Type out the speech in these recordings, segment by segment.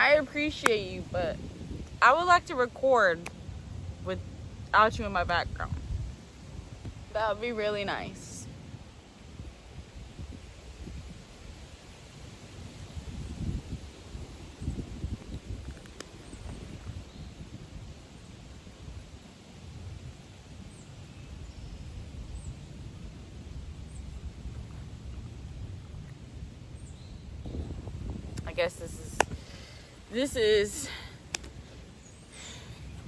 I appreciate you, but I would like to record without you in my background. That would be really nice. I guess this is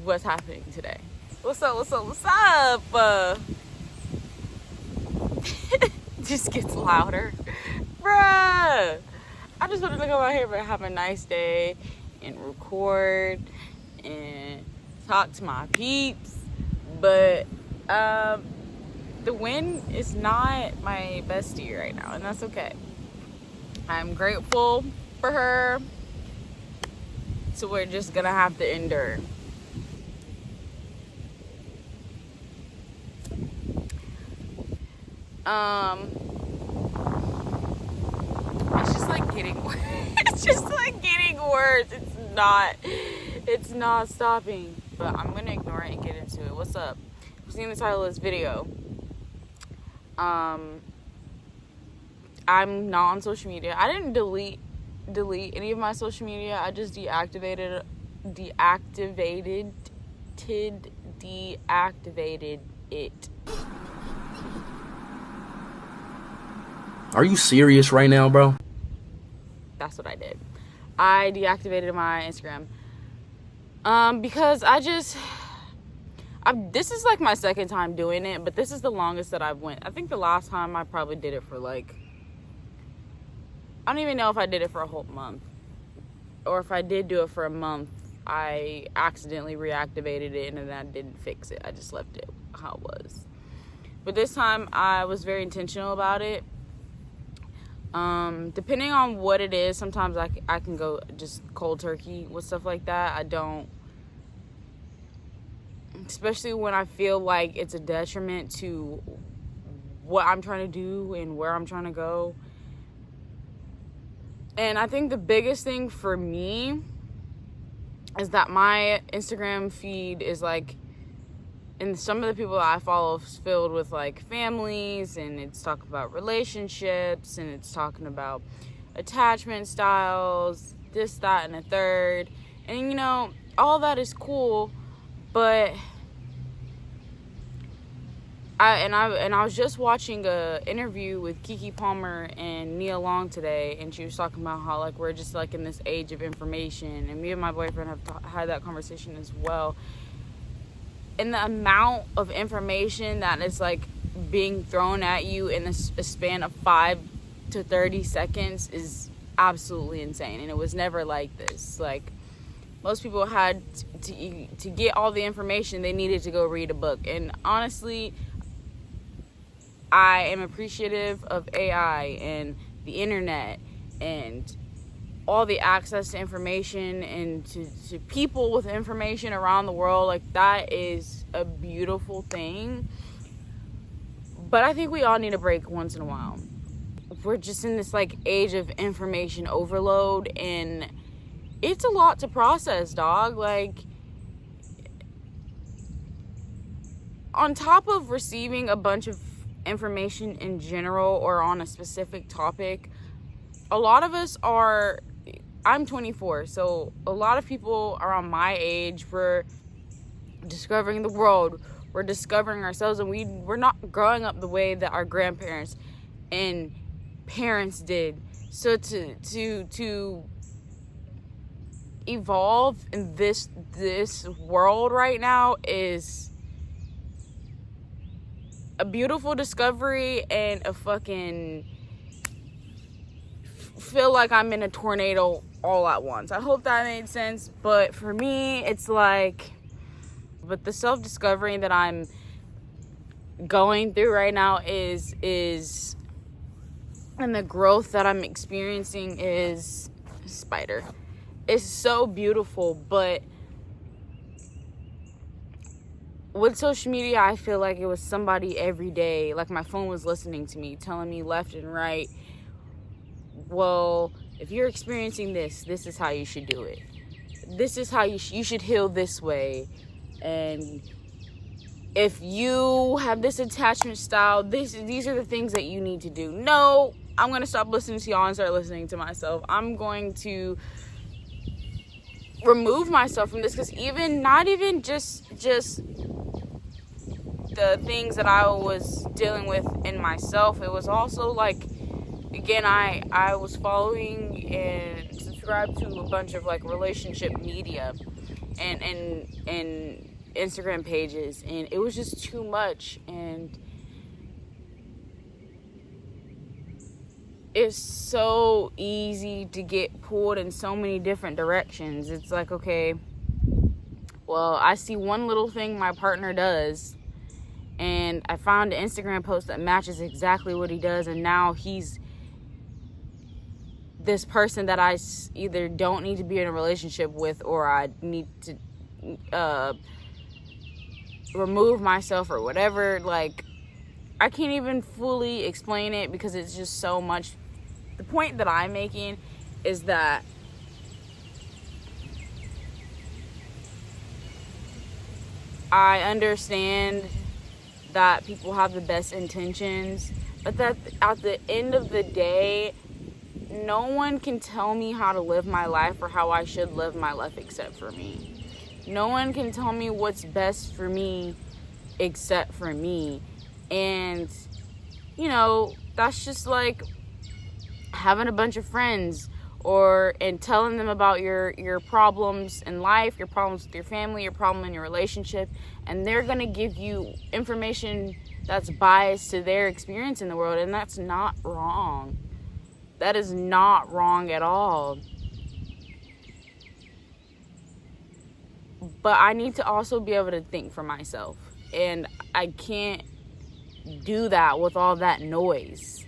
what's happening today. What's up? Just gets louder. Bruh! I just wanted to come out here and have a nice day and record and talk to my peeps. But the wind is not my bestie right now, and that's okay. I'm grateful for her. So we're just gonna have to endure. It's just like getting worse. It's just like getting worse. It's not stopping. But I'm gonna ignore it and get into it. What's up? You've seen the title of this video. I'm not on social media. I didn't delete any of my social media. I just deactivated it. Are you serious right now, bro? That's what I did. I deactivated my Instagram. Because this is like my second time doing it, but this is the longest that I've went. I think the last time I probably did it for like, I don't even know if I did it for a whole month. Or if I did do it for a month, I accidentally reactivated it and then I didn't fix it. I just left it how it was. But this time I was very intentional about it. Depending on what it is, sometimes I can go just cold turkey with stuff like that. I don't, especially when I feel like it's a detriment to what I'm trying to do and where I'm trying to go. And I think the biggest thing for me is that my Instagram feed is like, and some of the people I follow is filled with like families, and it's talking about relationships, and it's talking about attachment styles, this, that, and a third. And you know, all that is cool, but I was just watching a interview with Keke Palmer and Nia Long today, and she was talking about how like we're just like in this age of information, and me and my boyfriend have had that conversation as well. And the amount of information that is like being thrown at you in a span of 5 to 30 seconds is absolutely insane. And it was never like this. Like, most people had to get all the information, they needed to go read a book. And honestly, I am appreciative of AI and the internet and all the access to information and to people with information around the world. Like, that is a beautiful thing. But I think we all need a break once in a while. We're just in this like age of information overload, and it's a lot to process, dog. Like, on top of receiving a bunch of information in general or on a specific topic, a lot of us are, I'm 24, so a lot of people around my age, we're discovering the world, we're discovering ourselves, and we're not growing up the way that our grandparents and parents did. So to evolve in this world right now is a beautiful discovery and a fucking feel like I'm in a tornado all at once. I hope that made sense. But for me, it's like, but the self-discovery that I'm going through right now is and the growth that I'm experiencing is spider. It's so beautiful. But with social media, I feel like it was somebody every day. Like, my phone was listening to me, telling me left and right, well, if you're experiencing this, this is how you should do it. this is how you should heal this way, and if you have this attachment style, these are the things that you need to do. No, I'm going to stop listening to y'all and start listening to myself. I'm going to remove myself from this, because not even just the things that I was dealing with in myself, it was also like, again, I was following and subscribed to a bunch of like relationship media and Instagram pages, and it was just too much, and it's so easy to get pulled in so many different directions. It's like, okay, well, I see one little thing my partner does, and I found an Instagram post that matches exactly what he does, and now he's this person that I either don't need to be in a relationship with, or I need to remove myself or whatever. Like, I can't even fully explain it because it's just so much. The point that I'm making is that I understand that people have the best intentions, but that at the end of the day, no one can tell me how to live my life or how I should live my life except for me. No one can tell me what's best for me except for me. And, that's just like having a bunch of friends and telling them about your problems in life, your problems with your family, your problem in your relationship, and they're going to give you information that's biased to their experience in the world, and that's not wrong. That is not wrong at all. But I need to also be able to think for myself, and I can't do that with all that noise.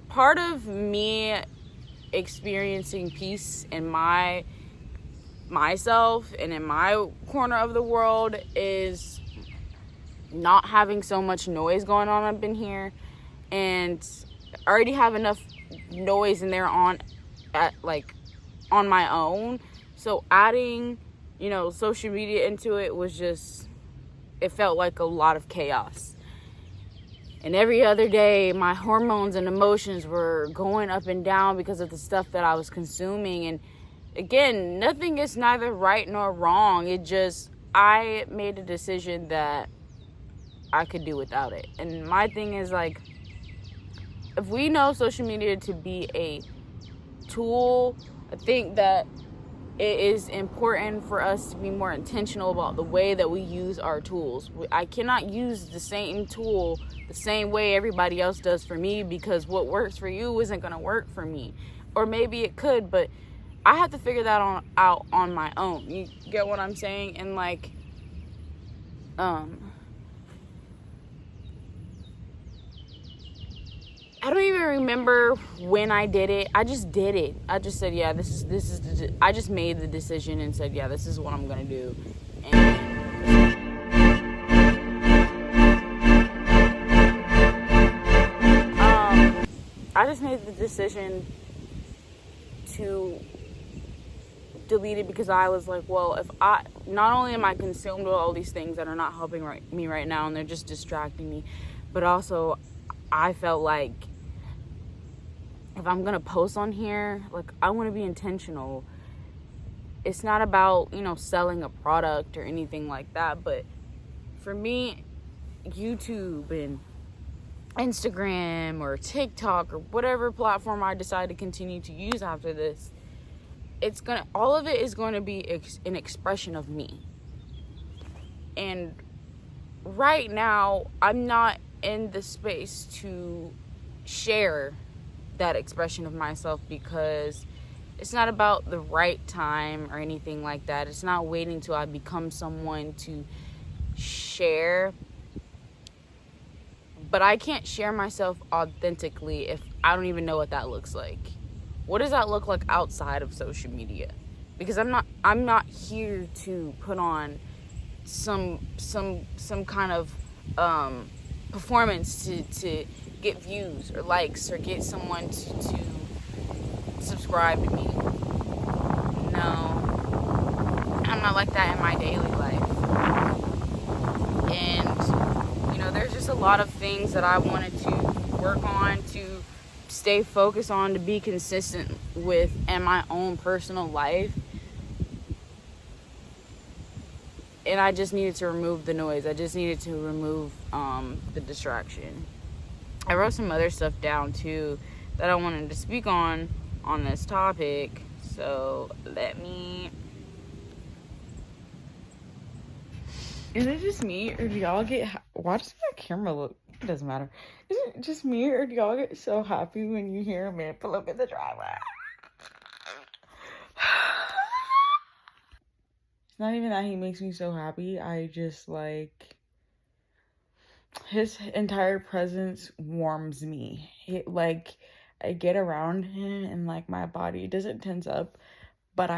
Part of me experiencing peace in myself and in my corner of the world is not having so much noise going on up in here, and I already have enough noise in there on my own. So adding, social media into it was just, it felt like a lot of chaos. And every other day, my hormones and emotions were going up and down because of the stuff that I was consuming. And again, nothing is neither right nor wrong. I made a decision that I could do without it. And my thing is, like, if we know social media to be a tool, I think that it is important for us to be more intentional about the way that we use our tools. I cannot use the same tool the same way everybody else does for me, because what works for you isn't going to work for me. Or maybe it could, but I have to figure that out on my own. You get what I'm saying? And like, I don't even remember when I did it. I just did it. I just said, yeah, I just made the decision and said, yeah, this is what I'm going to do. And I just made the decision to delete it, because I was like, well, not only am I consumed with all these things that are not helping me right now, and they're just distracting me, but also I felt like if I'm gonna post on here, like, I want to be intentional. It's not about, selling a product or anything like that, but for me, YouTube and Instagram or TikTok or whatever platform I decide to continue to use after this, all of it is going to be an expression of me. And right now, I'm not in the space to share that expression of myself, because it's not about the right time or anything like that. It's not waiting till I become someone to share. But I can't share myself authentically if I don't even know what that looks like. What does that look like outside of social media? Because I'm not here to put on some kind of performance to get views or likes, or get someone to subscribe to me. No, I'm not like that in my daily life. And, there's just a lot of things that I wanted to work on, to stay focused on, to be consistent with in my own personal life. And I just needed to remove the noise. I just needed to remove the distraction. I wrote some other stuff down too that I wanted to speak on this topic. So let me. Is it just me, or do y'all get? Why does my camera look? It doesn't matter. Is it just me, or do y'all get so happy when you hear a man pull up in the driveway? It's not even that he makes me so happy. I just like his entire presence warms me. I get around him and like my body doesn't tense up, but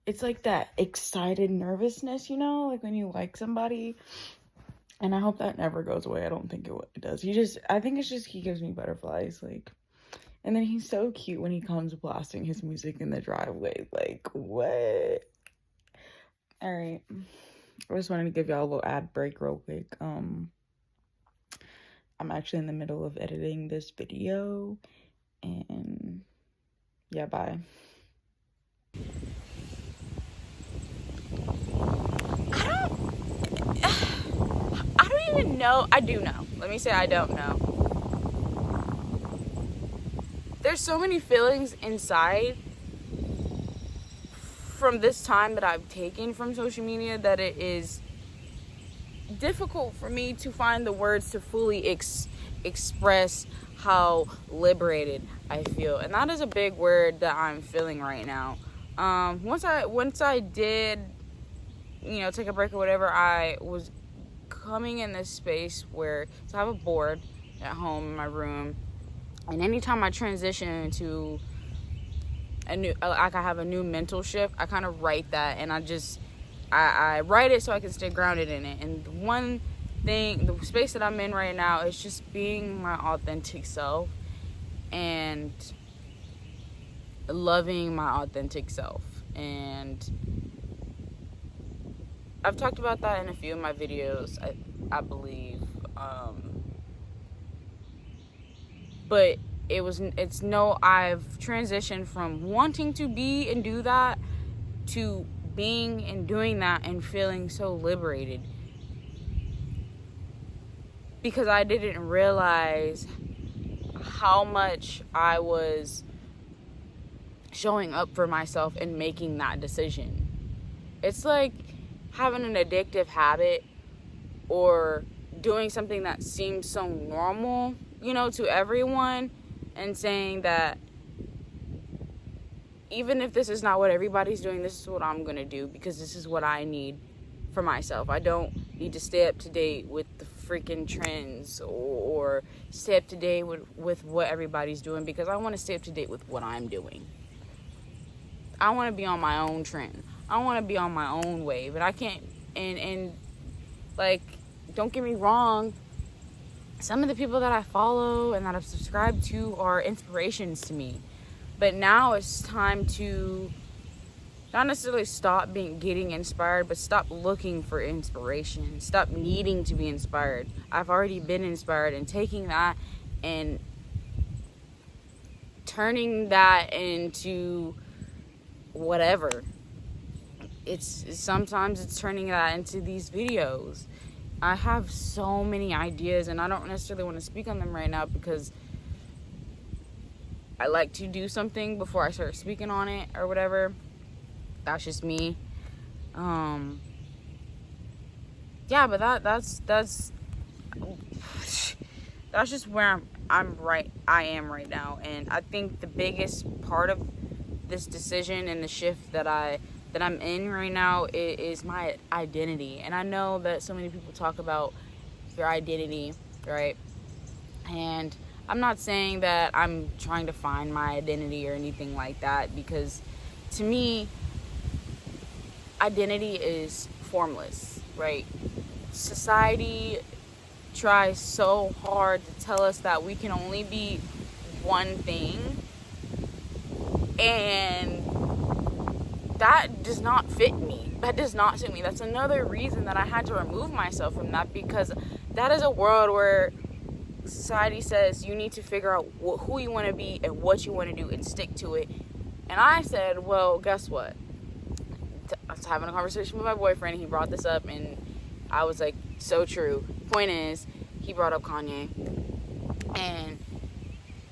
it's like that excited nervousness, like when you like somebody. And I hope that never goes away. I don't think it does. I think it's just he gives me butterflies, and then he's so cute when he comes blasting his music in the driveway. Like, what? All right. I just wanted to give y'all a little ad break real quick. I'm actually in the middle of editing this video, and yeah, bye. I don't even know. I do know. Let me say I don't know. There's so many feelings inside from this time that I've taken from social media that it is difficult for me to find the words to fully express how liberated I feel. And that is a big word that I'm feeling right now. Once I did, take a break or whatever, I was coming in this space where, so I have a board at home in my room, and anytime I transition into I have a new mental shift, I kind of write that, and I write it so I can stay grounded in it. And one thing, the space that I'm in right now is just being my authentic self and loving my authentic self. And I've talked about that in a few of my videos, I believe. But I've transitioned from wanting to be and do that to being and doing that and feeling so liberated. Because I didn't realize how much I was showing up for myself and making that decision. It's like having an addictive habit or doing something that seems so normal, to everyone, and saying that even if this is not what everybody's doing, this is what I'm going to do because this is what I need for myself. I don't need to stay up to date with the freaking trends or stay up to date with what everybody's doing, because I want to stay up to date with what I'm doing. I want to be on my own trend. I want to be on my own wave, and I can't, and don't get me wrong, some of the people that I follow and that I've subscribed to are inspirations to me. But now it's time to not necessarily stop getting inspired, but stop looking for inspiration. Stop needing to be inspired. I've already been inspired, and taking that and turning that into whatever. Sometimes it's turning that into these videos. I have so many ideas, and I don't necessarily want to speak on them right now because I like to do something before I start speaking on it or whatever. That's just me. Yeah, but that's just where I am right now. And I think the biggest part of this decision and the shift that I'm in right now is my identity. And I know that so many people talk about their identity, right? And I'm not saying that I'm trying to find my identity or anything like that, because to me, identity is formless, right? Society tries so hard to tell us that we can only be one thing, And that does not fit me. That does not suit me. That's another reason that I had to remove myself from that, because that is a world where society says you need to figure out who you want to be and what you want to do and stick to it. And I said, well, guess what? I was having a conversation with my boyfriend, and he brought this up, and I was like, so true. Point is, he brought up Kanye, and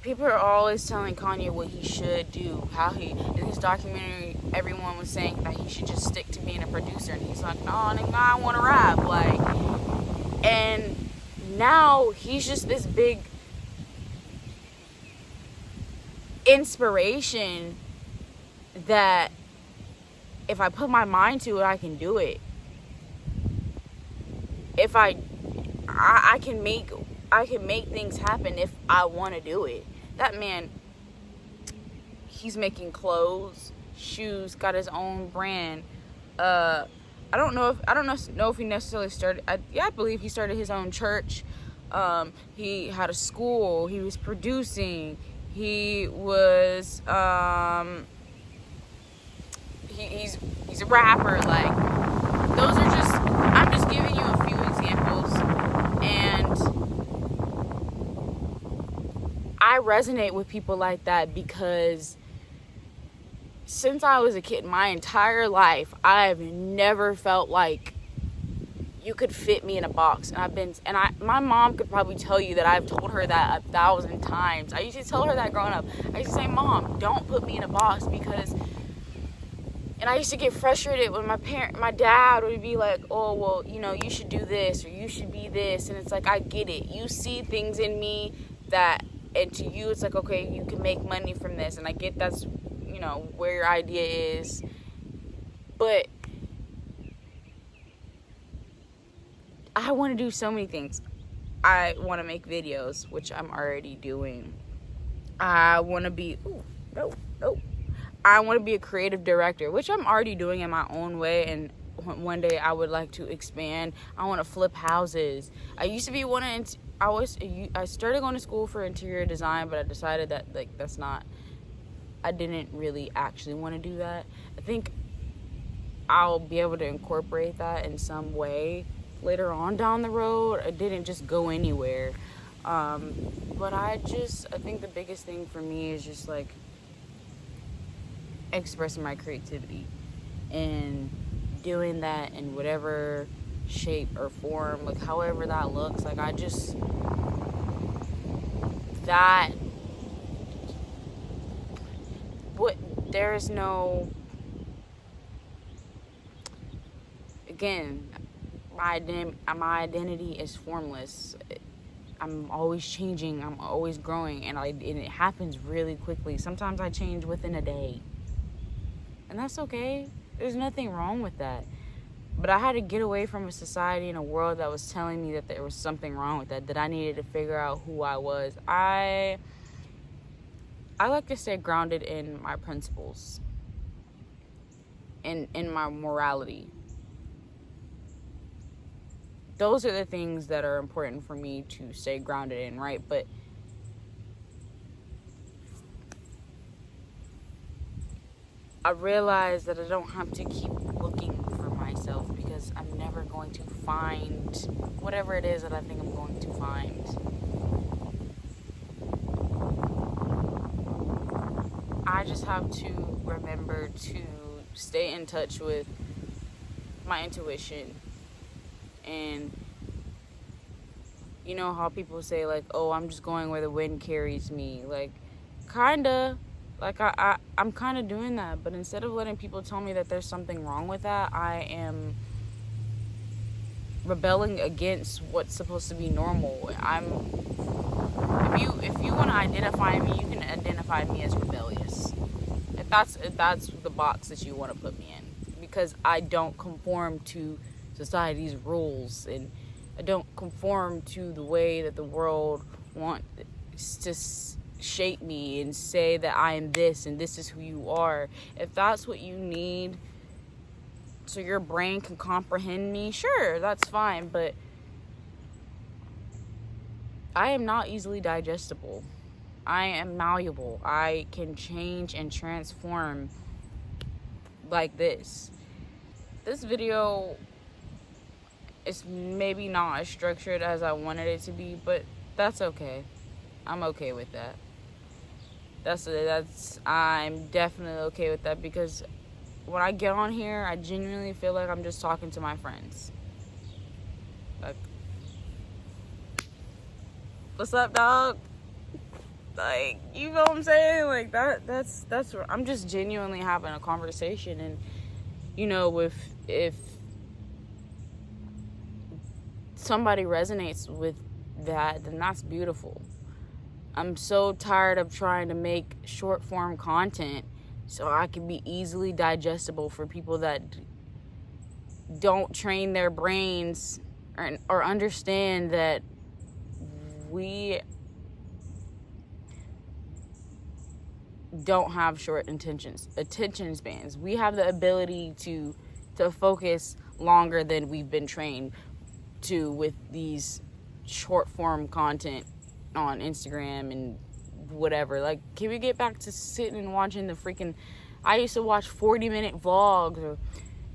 people are always telling Kanye what he should do, how he, in his documentary, everyone was saying that he should just stick to being a producer, and he's like, no, nigga, I want to rap, like, and now he's just this big inspiration that if I put my mind to it, I can do it. If I can make things happen if I want to do it. That man, he's making clothes, shoes, got his own brand. I don't know if he necessarily started. I believe he started his own church. He had a school. He was producing. He was he's a rapper. Like, those are just, I'm just giving you a few examples, and I resonate with people like that because since I was a kid, my entire life, I've never felt like you could fit me in a box. And my mom could probably tell you that I've told her that 1,000 times. I used to tell her that growing up. I used to say, Mom, don't put me in a box, because, and I used to get frustrated when my dad would be like, oh, well, you know, you should do this, or you should be this. And it's like, I get it. You see things in me that, and to you, it's like, okay, you can make money from this. And I get that's, you know, where your idea is. But I want to do so many things. I want to make videos, which I'm already doing. I want to be, I want to be a creative director, which I'm already doing in my own way, and one day I would like to expand. I want to flip houses. I used to be I started going to school for interior design, but I decided that, like, I didn't really actually want to do that. I think I'll be able to incorporate that in some way later on down the road. I didn't just go anywhere. But I think the biggest thing for me is just, like, expressing my creativity and doing that in whatever shape or form, like, however that looks. Like, there's no, again, my identity is formless. I'm always changing, I'm always growing, and it happens really quickly. Sometimes I change within a day, and that's okay. There's nothing wrong with that. But I had to get away from a society and a world that was telling me that there was something wrong with that I needed to figure out who I was. I like to stay grounded in my principles and in my morality. Those are the things that are important for me to stay grounded in, right? But I realize that I don't have to keep looking for myself, because I'm never going to find whatever it is that I think I'm going to find. I just have to remember to stay in touch with my intuition. And you know how people say, like, oh, I'm just going where the wind carries me. Like, kinda. Like, I'm kind of doing that. But instead of letting people tell me that there's something wrong with that, I am rebelling against what's supposed to be normal. If you want to identify me, you can identify me as rebellious. If that's the box that you want to put me in, because I don't conform to society's rules, and I don't conform to the way that the world wants to shape me and say that I am this and this is who you are. If that's what you need so your brain can comprehend me, sure, that's fine, but I am not easily digestible. I am malleable. I can change and transform like this. This video is maybe not as structured as I wanted it to be, but that's okay. I'm okay with that. I'm definitely okay with that, because when I get on here, I genuinely feel like I'm just talking to my friends. Like, what's up, dog? Like, you know what I'm saying? Like, that's where I'm just genuinely having a conversation. And, you know, if somebody resonates with that, then that's beautiful. I'm so tired of trying to make short form content so I can be easily digestible for people that don't train their brains or understand that we don't have short attention spans. We have the ability to focus longer than we've been trained to with these short form content on Instagram and whatever. Like, can we get back to sitting and watching the freaking... I used to watch 40-minute vlogs or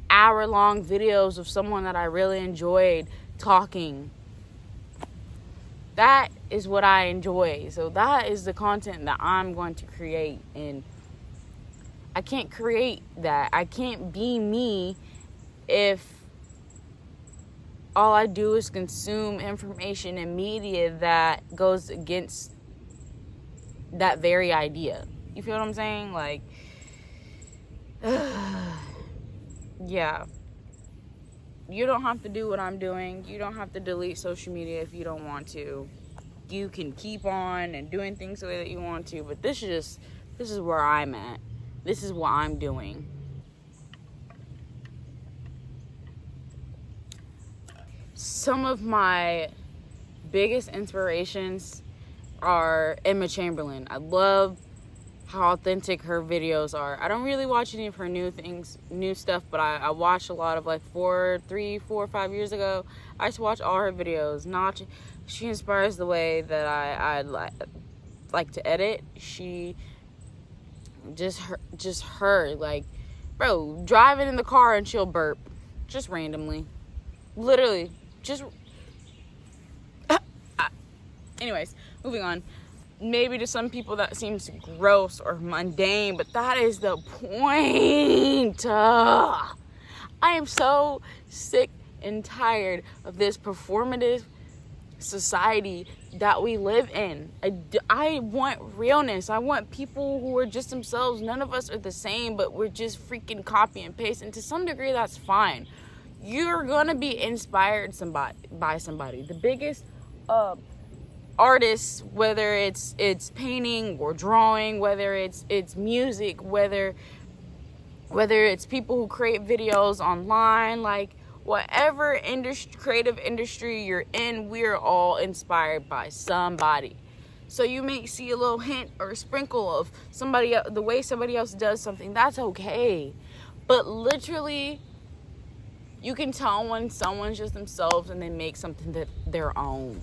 hour-long videos of someone that I really enjoyed talking. That is what I enjoy. So that is the content that I'm going to create. And I can't create that. I can't be me if all I do is consume information and media that goes against that very idea. You feel what I'm saying? Like, yeah. You don't have to do what I'm doing. You don't have to delete social media if you don't want to. You can keep on and doing things the way that you want to, but this is where I'm at. This is what I'm doing. Some of my biggest inspirations are Emma Chamberlain. I love how authentic her videos are. I don't really watch any of her new stuff, but I watched a lot of, like, 4, 5 years ago. I used to watch all her videos. She inspires the way that I like to edit. She just her, like, bro, driving in the car and she'll burp just randomly. Literally, just... Anyways, moving on. Maybe to some people that seems gross or mundane, but that is the point. I am so sick and tired of this performative society that we live in. I want realness. I want people who are just themselves. None of us are the same, but we're just freaking copy and paste. And to some degree, that's fine. You're gonna be inspired by somebody. The biggest artists, whether it's painting or drawing, whether it's music, whether it's people who create videos online, like, whatever creative industry you're in, we're all inspired by somebody. So you may see a little hint or a sprinkle of the way somebody else does something. That's okay. But literally, you can tell when someone's just themselves and they make something that their own.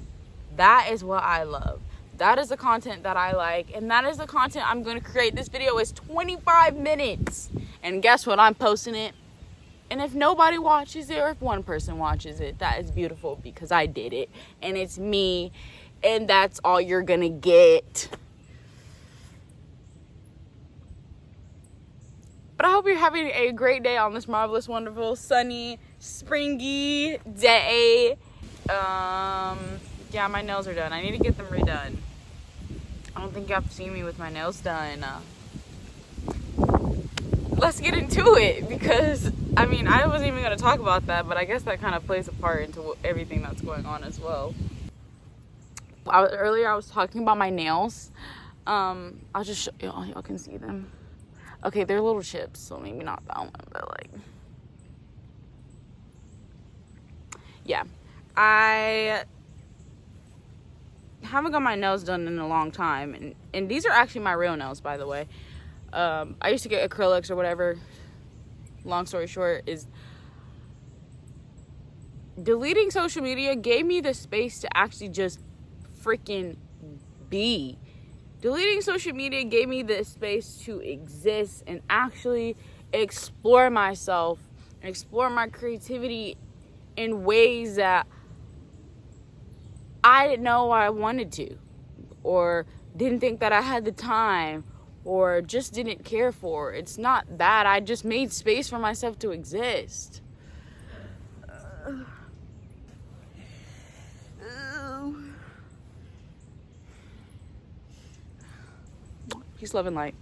That is what I love. That is the content that I like. And that is the content I'm going to create. This video is 25 minutes. And guess what? I'm posting it. And if nobody watches it, or if one person watches it, that is beautiful, because I did it. And it's me. And that's all you're going to get. But I hope you're having a great day on this marvelous, wonderful, sunny, springy day. Yeah, my nails are done. I need to get them redone. I don't think y'all have seen me with my nails done. Let's get into it, because, I mean, I wasn't even going to talk about that, but I guess that kind of plays a part into everything that's going on as well. Earlier I was talking about my nails. I'll just show y'all can see them. Okay, they're little chips, so maybe not that one, but, like, yeah. I haven't got my nails done in a long time, and these are actually my real nails, by the way. I used to get acrylics or whatever. Long story short is, deleting social media gave me the space to actually just freaking be. Deleting social media gave me the space to exist and actually explore myself and explore my creativity in ways that I didn't know I wanted to, or didn't think that I had the time, or just didn't care for. It's not that. I just made space for myself to exist. Peace, love, and light.